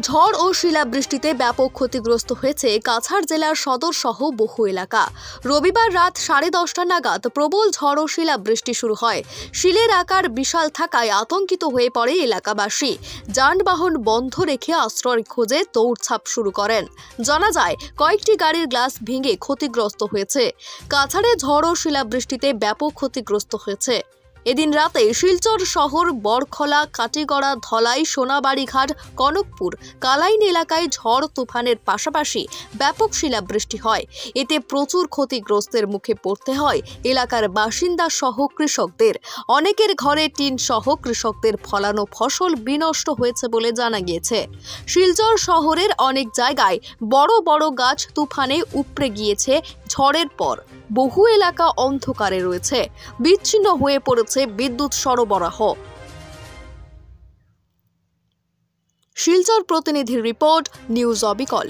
ঝড় ও শিলাবৃষ্টিতে ব্যাপক ক্ষতিগ্রস্ত হয়েছে কাছাড় জেলার সদর সহ বহু এলাকা। রবিবার রাত 10:30 নাগাদ প্রবল ঝড় ও শিলাবৃষ্টি শুরু হয়। শিলের আকার বিশাল থাকায় আতঙ্কিত হয়ে পড়ে এলাকাবাসী। যানবাহন বন্ধ রেখে আশ্রয় খোঁজে দৌড়ঝাঁপ শুরু করেন। জানা যায়, কয়েকটি গাড়ির গ্লাস ভেঙে ক্ষতিগ্রস্ত হয়েছে। কাছাড়ে ঝড় ও শিলাবৃষ্টিতে ব্যাপক ক্ষতিগ্রস্ত হয়েছে। এদিন রাতে শিলচর শহর, বরখলা, কাটিগড়া, ধলাই, সোনাবাড়িঘাট, কনকপুর, কালাইন এলাকায় ঝড় তুফানের পাশাপাশি ব্যাপক শিলাবৃষ্টি হয়। এতে প্রচুর ক্ষতিগ্রস্তের মুখে পড়তে হয় এলাকার বাসিন্দা সহ কৃষকদের। অনেকের ঘরে টিন সহ কৃষকদের ফলানো ফসল বিনষ্ট হয়েছে বলে জানা গিয়েছে। শিলচর শহরের অনেক জায়গায় বড় বড় গাছ তুফানে উপড়ে গিয়েছে। ঝড়ের পর বহু এলাকা অন্ধকারে রয়েছে। বিচ্ছিন্ন হয়ে পড়েছে বিদ্যুৎ সরবরাহ। শিলচর প্রতিনিধির রিপোর্ট, নিউজ অবিকল।